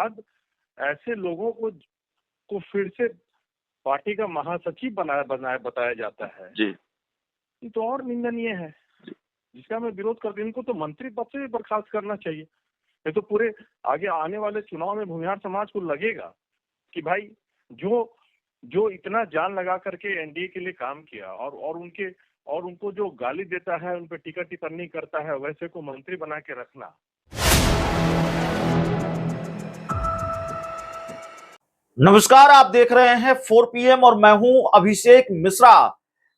बाद ऐसे लोगों को फिर से पार्टी का महासचिव बताया जाता है जी। ये तो और निंदनीय है, जिसका मैं विरोध करती हूँ। इनको तो मंत्री पद से भी बर्खास्त करना चाहिए। ये तो पूरे आगे आने वाले चुनाव में भूमिहार समाज को लगेगा कि भाई जो इतना जान लगा करके एनडीए के लिए काम किया और उनको जो गाली देता है, उन पे टीका टिप्पणी करता है, वैसे को मंत्री बना के रखना। नमस्कार, आप देख रहे हैं 4 PM और मैं हूं अभिषेक मिश्रा।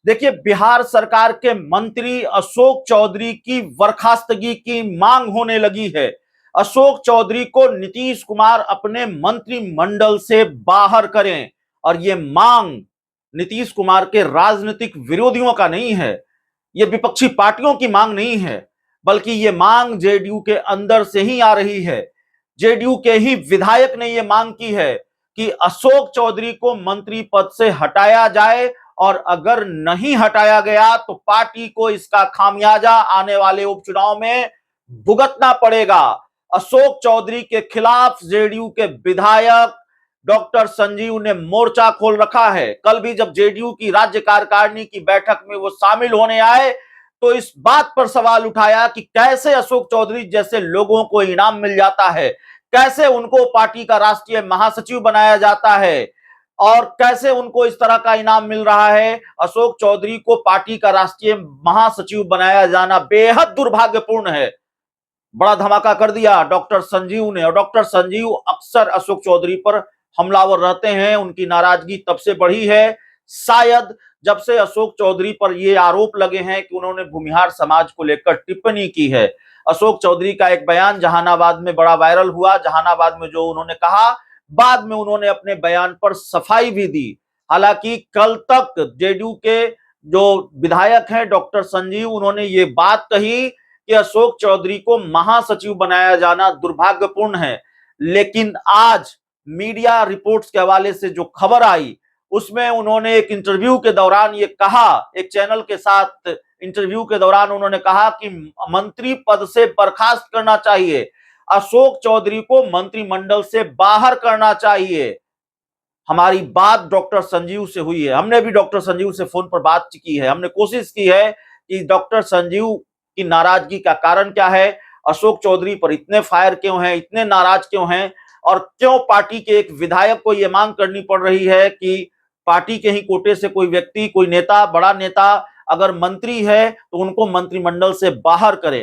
देखिए, बिहार सरकार के मंत्री अशोक चौधरी की बर्खास्तगी की मांग होने लगी है। अशोक चौधरी को नीतीश कुमार अपने मंत्रिमंडल से बाहर करें, और यह मांग नीतीश कुमार के राजनीतिक विरोधियों का नहीं है, यह विपक्षी पार्टियों की मांग नहीं है, बल्कि यह मांग जेडीयू के अंदर से ही आ रही है। जेडीयू के ही विधायक ने यह मांग की है कि अशोक चौधरी को मंत्री पद से हटाया जाए, और अगर नहीं हटाया गया तो पार्टी को इसका खामियाजा आने वाले उपचुनाव में भुगतना पड़ेगा। अशोक चौधरी के खिलाफ जेडीयू के विधायक डॉक्टर संजीव ने मोर्चा खोल रखा है। कल भी जब जेडीयू की राज्य कार्यकारिणी की बैठक में वो शामिल होने आए तो इस बात पर सवाल उठाया कि कैसे अशोक चौधरी जैसे लोगों को इनाम मिल जाता है, कैसे उनको पार्टी का राष्ट्रीय महासचिव बनाया जाता है, और कैसे उनको इस तरह का इनाम मिल रहा है। अशोक चौधरी को पार्टी का राष्ट्रीय महासचिव बनाया जाना बेहद दुर्भाग्यपूर्ण है। बड़ा धमाका कर दिया डॉक्टर संजीव ने, और डॉक्टर संजीव अक्सर अशोक चौधरी पर हमलावर रहते हैं। उनकी नाराजगी तब से बढ़ी है, शायद जब से अशोक चौधरी पर यह आरोप लगे हैं कि उन्होंने भूमिहार समाज को लेकर टिप्पणी की है। अशोक चौधरी का एक बयान जहानाबाद में बड़ा वायरल हुआ। जहानाबाद में जो उन्होंने कहा, बाद में उन्होंने अपने बयान पर सफाई भी दी। हालांकि कल तक जेडीयू के जो विधायक हैं डॉक्टर संजीव, उन्होंने ये बात कही कि अशोक चौधरी को महासचिव बनाया जाना दुर्भाग्यपूर्ण है। लेकिन आज मीडिया रिपोर्ट्स के हवाले से जो खबर आई, उसमें उन्होंने एक इंटरव्यू के दौरान ये कहा, एक चैनल के साथ इंटरव्यू के दौरान उन्होंने कहा कि मंत्री पद से बर्खास्त करना चाहिए, अशोक चौधरी को मंत्रिमंडल से बाहर करना चाहिए। हमारी बात डॉक्टर संजीव से हुई है, हमने भी डॉक्टर संजीव से फोन पर बात की है। हमने कोशिश की है कि डॉक्टर संजीव की नाराजगी का कारण क्या है, अशोक चौधरी पर इतने फायर क्यों हैं, इतने नाराज क्यों हैं, और क्यों पार्टी के एक विधायक को यह मांग करनी पड़ रही है कि पार्टी के ही कोटे से कोई व्यक्ति, कोई नेता, बड़ा नेता अगर मंत्री है तो उनको मंत्रिमंडल से बाहर करे।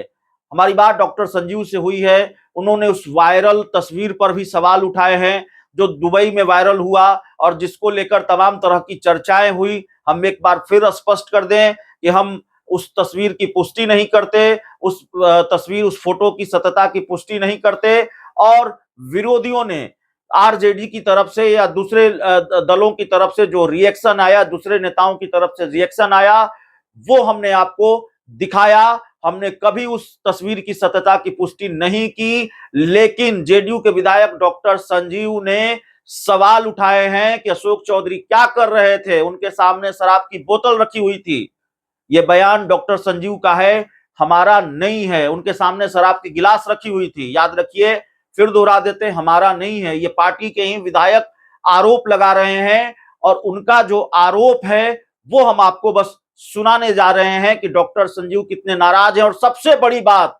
हमारी बात डॉक्टर संजीव से हुई है। उन्होंने उस वायरल तस्वीर पर भी सवाल उठाए हैं जो दुबई में वायरल हुआ और जिसको लेकर तमाम तरह की चर्चाएं हुई। हम एक बार फिर स्पष्ट कर दें कि हम उस तस्वीर की पुष्टि नहीं करते, उस तस्वीर, उस फोटो की सत्यता की पुष्टि नहीं करते, और विरोधियों ने आरजेडी की तरफ से या दूसरे दलों की तरफ से जो रिएक्शन आया, दूसरे नेताओं की तरफ से रिएक्शन आया, वो हमने आपको दिखाया। हमने कभी उस तस्वीर की सत्यता की पुष्टि नहीं की, लेकिन जेडीयू के विधायक डॉक्टर संजीव ने सवाल उठाए हैं कि अशोक चौधरी क्या कर रहे थे, उनके सामने शराब की बोतल रखी हुई थी। यह बयान डॉक्टर संजीव का है, हमारा नहीं है। उनके सामने शराब की गिलास रखी हुई थी, याद रखिए, फिर दोहरा देते, हमारा नहीं है। ये पार्टी के ही विधायक आरोप लगा रहे हैं, और उनका जो आरोप है वो हम आपको बस सुनाने जा रहे हैं कि डॉक्टर संजीव कितने नाराज हैं। और सबसे बड़ी बात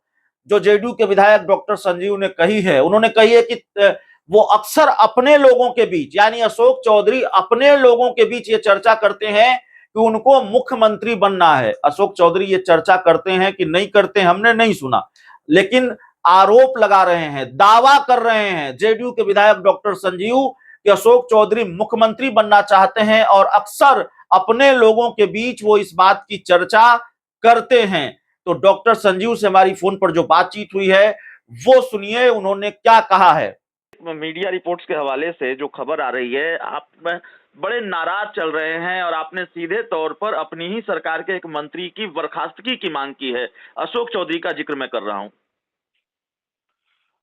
जो जेडीयू के विधायक डॉक्टर संजीव ने कही है, उन्होंने कही है कि वो अक्सर अपने लोगों के बीच, यानी अशोक चौधरी अपने लोगों के बीच ये चर्चा करते हैं कि उनको मुख्यमंत्री बनना है। अशोक चौधरी ये चर्चा करते हैं कि नहीं करते, हमने नहीं सुना, लेकिन आरोप लगा रहे हैं, दावा कर रहे हैं जेडीयू के विधायक डॉक्टर संजीव कि अशोक चौधरी मुख्यमंत्री बनना चाहते हैं, और अक्सर अपने लोगों के बीच वो इस बात की चर्चा करते हैं। तो डॉक्टर संजीव से हमारी फोन पर जो बातचीत हुई है वो सुनिए, उन्होंने क्या कहा है। मीडिया रिपोर्ट्स के हवाले से जो खबर आ रही है, आप बड़े नाराज चल रहे हैं और आपने सीधे तौर पर अपनी ही सरकार के एक मंत्री की बर्खास्तगी की मांग की है। अशोक चौधरी का जिक्र मैं कर रहा हूं।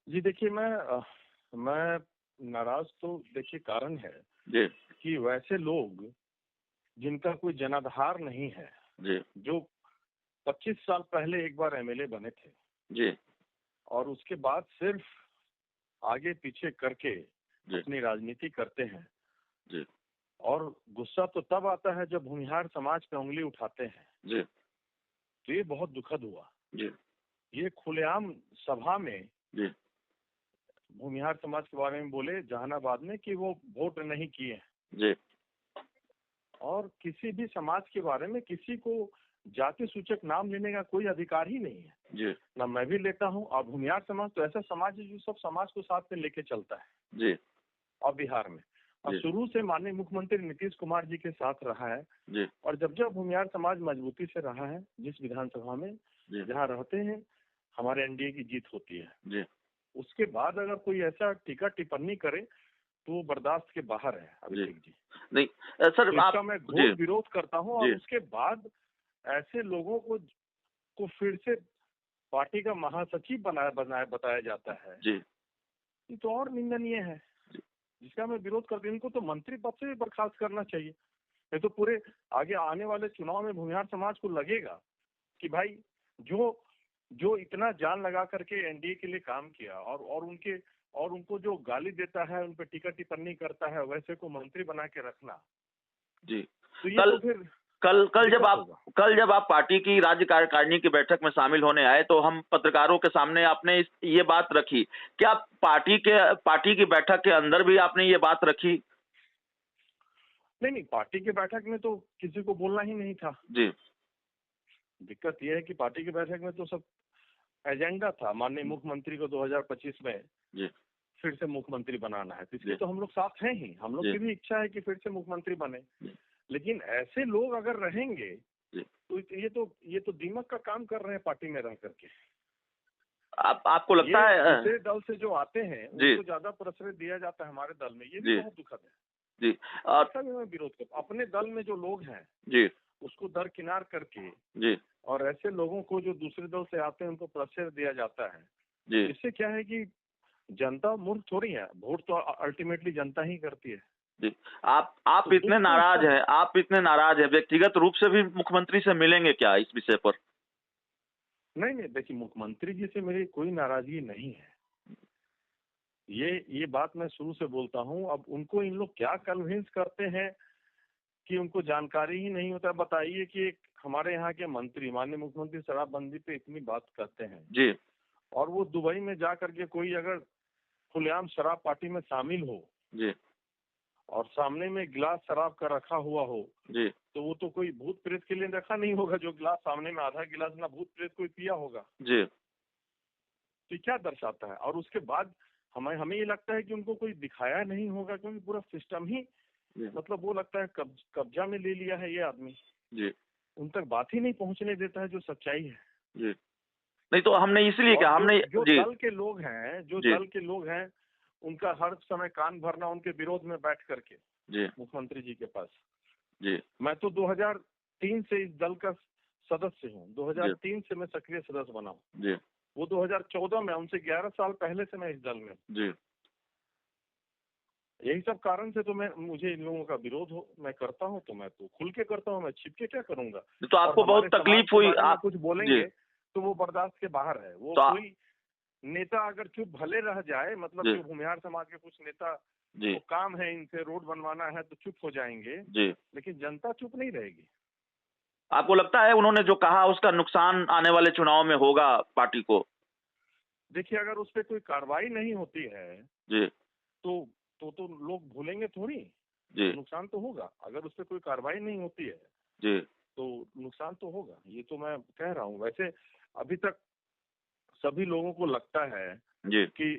जी देखिए, मैं नाराज तो देखिए कारण है जी कि वैसे लोग जिनका कोई जनाधार नहीं है, जी, जो 25 साल पहले एक बार एमएलए बने थे जी, और उसके बाद सिर्फ आगे पीछे करके अपनी राजनीति करते हैं जी और गुस्सा तो तब आता है जब भूमिहार समाज पे उंगली उठाते हैं। जी तो ये बहुत दुखद हुआ। जी ये खुलेआम सभा में जी भूमिहार समाज के बारे में बोले जहानाबाद में कि वो वोट नहीं किए हैं। जी और किसी भी समाज के बारे में किसी को जाति सूचक नाम लेने का कोई अधिकार ही नहीं है। जी ना मैं भी लेता हूँ। और भूमिहार समाज तो ऐसा समाज है जो सब समाज को साथ में लेके चलता है। जी और बिहार में और जी शुरू से माननीय मुख्यमंत्री नीतीश कुमार जी के साथ रहा है। जी और जब जब भूमिहार समाज मजबूती से रहा है, जिस विधानसभा में जी जहाँ रहते हैं हमारे एनडीए की जीत होती है। जी उसके बाद अगर कोई ऐसा टीका टिप्पणी करे तो वो बर्दाश्त के बाहर है अभिषेक जी। नहीं सर तो आप इसका मैं जी घोर विरोध करता हूँ। और जी उसके बाद ऐसे लोगों को फिर से पार्टी का महासचिव बताया जाता है। जी ये तो और निंदनीय है, जिसका मैं विरोध करती हूँ। इनको तो मंत्री पद से भी बर्खास्त करना चाहिए। ये तो पूरे आगे आने वाले चुनाव में भूमिहार समाज को लगेगा कि भाई जो इतना जान लगा करके एनडीए के लिए काम किया और उनको जो गाली देता है, उन पे टीका टिप्पणी करता है, वैसे को मंत्री बना के रखना। जी तो ये कल तो फिर कल जब आप पार्टी की राज्य कार्यकारिणी की बैठक में शामिल होने आए तो हम पत्रकारों के सामने आपने ये बात रखी। क्या पार्टी की बैठक के अंदर भी आपने ये बात रखी? नहीं, पार्टी की बैठक में तो किसी को बोलना ही नहीं था। जी दिक्कत यह है कि पार्टी की बैठक में तो सब एजेंडा था। माननीय मुख्यमंत्री को 2025 में जी फिर से मुख्यमंत्री बनाना है। तो इसलिए जी तो हम लोग साथ हैं ही। हम लोग जी की भी इच्छा है कि फिर से मुख्यमंत्री बने। जी लेकिन ऐसे लोग अगर रहेंगे जी तो ये तो दीमक का काम कर रहे हैं पार्टी में रह करके। आपको लगता ये है दूसरे दल से जो आते हैं जी उनको ज्यादा प्रश्रय दिया जाता है हमारे दल में। ये भी जी बहुत दुखद है। जी इसका भी मैं विरोध करता हूं। अपने दल में जो लोग हैं जी उसको दरकिनार करके जी और ऐसे लोगों को जो दूसरे दल से आते हैं उनको प्रश्रय दिया जाता है। जी इससे क्या है कि जनता मूर्ख थोड़ी है। वोट तो अल्टीमेटली जनता ही करती है। जी आप तो इतने नाराज हैं व्यक्तिगत रूप से भी मुख्यमंत्री से मिलेंगे क्या इस विषय पर? नहीं, देखिए मुख्यमंत्री जी से मेरी कोई नाराजगी नहीं है। ये बात मैं शुरू से बोलता हूँ। अब उनको इन लोग क्या कन्विंस करते हैं कि उनको जानकारी ही नहीं होता। बताइए कि हमारे यहाँ के मंत्री माननीय मुख्यमंत्री शराबबंदी पे इतनी बात करते हैं जी और वो दुबई में जा करके कोई अगर खुलेआम शराब पार्टी में शामिल हो जी और सामने में गिलास शराब का रखा हुआ हो जी तो वो तो कोई भूत प्रेत के लिए रखा नहीं होगा। जो गिलास सामने में आधा गिलास ना भूत प्रेत कोई पिया होगा। जी तो क्या दर्शाता है? और उसके बाद हमें ये लगता है कि उनको कोई दिखाया नहीं होगा क्योंकि पूरा सिस्टम ही मतलब वो लगता है कब्जा में ले लिया है ये आदमी। जी उन तक बात ही नहीं पहुंचने देता है जो सच्चाई है। जी नहीं तो हमने इसलिए क्या हमने जो जी दल के लोग हैं दल के लोग हैं उनका हर समय कान भरना उनके विरोध में बैठ करके जी मुख्यमंत्री जी के पास। जी मैं तो 2003 से इस दल का सदस्य हूँ। 2003 से मैं सक्रिय सदस्य बना हूँ। जी वो 2014 में, उनसे 11 साल पहले से मैं इस दल में। जी यही सब कारण से तो मुझे इन लोगों का विरोध मैं करता हूँ। तो मैं तो खुल के करता हूँ। मैं छिप के क्या करूंगा? तो आपको बहुत तकलीफ हुई? आप कुछ बोलेंगे तो वो बर्दाश्त के बाहर है। वो कोई नेता अगर चुप भले रह जाए, मतलब जो भूमिहार समाज के कुछ नेता तो काम है इनसे रोड बनवाना है तो चुप हो जाएंगे जी लेकिन जनता चुप नहीं रहेगी। आपको लगता है उन्होंने जो कहा उसका नुकसान आने वाले चुनाव में होगा पार्टी को? देखिए अगर उस पर कोई कार्रवाई नहीं होती है जी तो लोग भूलेंगे थोड़ी। जी नुकसान तो होगा। अगर उस पर कोई कार्रवाई नहीं होती है जी तो नुकसान तो होगा। ये तो मैं कह रहा हूँ। वैसे अभी तक सभी लोगों को लगता है जी कि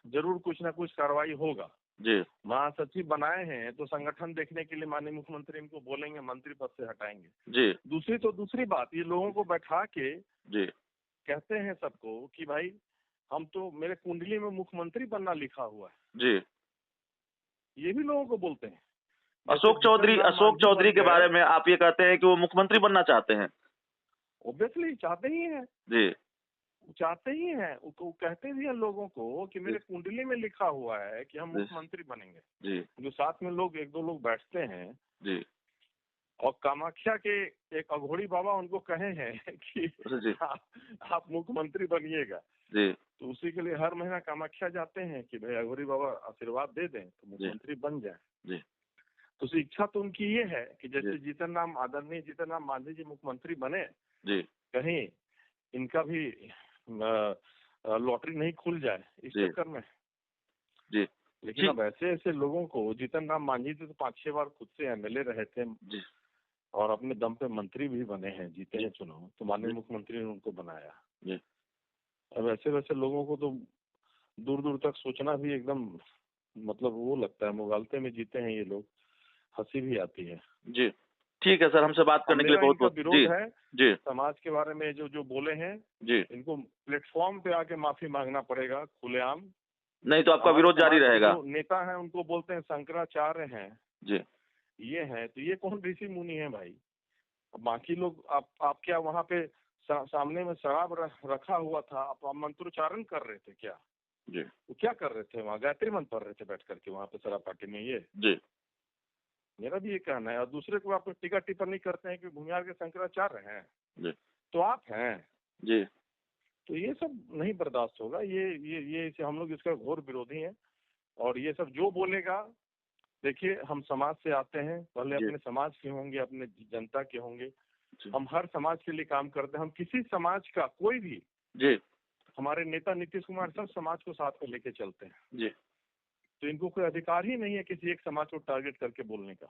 जरूर कुछ ना कुछ कार्रवाई होगा। जी महासचिव बनाए हैं तो संगठन देखने के लिए माननीय मुख्यमंत्री इनको बोलेंगे, मंत्री पद से हटाएंगे। जी दूसरी बात, ये लोगों को बैठा के जी कहते हैं सबको कि भाई हम तो मेरे कुंडली में मुख्यमंत्री बनना लिखा हुआ है। जी ये भी लोगों को बोलते हैं। अशोक चौधरी के बारे में आप ये कहते हैं कि वो मुख्यमंत्री बनना चाहते हैं? ऑब्वियसली चाहते ही हैं। जी चाहते ही हैं। वो कहते भी हैं लोगों को कि मेरे कुंडली में लिखा हुआ है कि हम मुख्यमंत्री बनेंगे। जी जो साथ में लोग एक दो लोग बैठते हैं जी और कामाख्या के एक अघोड़ी बाबा उनको कहे हैं कि आप मुख्यमंत्री बनिएगा। जी तो उसी के लिए हर महीना कामाख्या जाते हैं कि भाई अघोरी बाबा आशीर्वाद दे दें तो मुख्यमंत्री बन जाए। जी तो इच्छा तो उनकी ये है कि जैसे जी जीतन राम आदरणीय जीतन राम मांझी जी मुख्यमंत्री बने, जी कहीं इनका भी लॉटरी नहीं खुल जाए इस जी चक्कर में। जी लेकिन जी अब ऐसे ऐसे लोगों को, जीतन राम मांझी तो 5-6 बार खुद से एमएलए रहे थे जी और अपने दम पे मंत्री भी बने हैं, जीते हैं चुनाव, तो माननीय जी मुख्यमंत्री ने उनको बनाया। जी अब ऐसे वैसे लोगों को तो दूर दूर तक सोचना भी एकदम मतलब वो लगता है, मुगालते में जीते हैं ये लोग, हंसी भी आती है। जी ठीक है सर, हमसे बात अब करने के लिए मेरा बहुत इनका बहुत विरोध जी है, जी समाज के बारे में जो जो बोले हैं जी, इनको प्लेटफॉर्म पे आके माफी मांगना पड़ेगा खुलेआम। नहीं तो आपका हमारे विरोध जारी समाज के रहेगा। जो नेता हैं उनको बोलते हैं शंकराचार्य हैं, जी ये हैं, तो ये कौन ऋषि मुनि है भाई? अब बाकी लोग आप क्या वहाँ पे सामने में शराब रखा हुआ था, आप मंत्रोच्चारण कर रहे थे क्या? जी वो क्या कर रहे थे वहाँ? गायत्री मंत्र पढ़ रहे थे बैठ करके वहाँ पे शराब पार्टी में? ये जी मेरा भी ये कहना है। और दूसरे को आप टीका टिप्पणी करते हैं कि भूमिहार के शंकराचार्य हैं, जी तो आप हैं। जी तो ये सब नहीं बर्दाश्त होगा। ये इसे हम लोग इसका घोर विरोधी हैं। और ये सब जो बोलेगा, देखिए हम समाज से आते हैं, पहले जी अपने समाज के होंगे, अपने जनता के होंगे। जी हम हर समाज के लिए काम करते हैं। हम किसी समाज का कोई भी, जी हमारे नेता नीतीश कुमार सब समाज को साथ में लेके चलते हैं। जी तो इनको कोई अधिकार ही नहीं है किसी एक समाज को टारगेट करके बोलने का।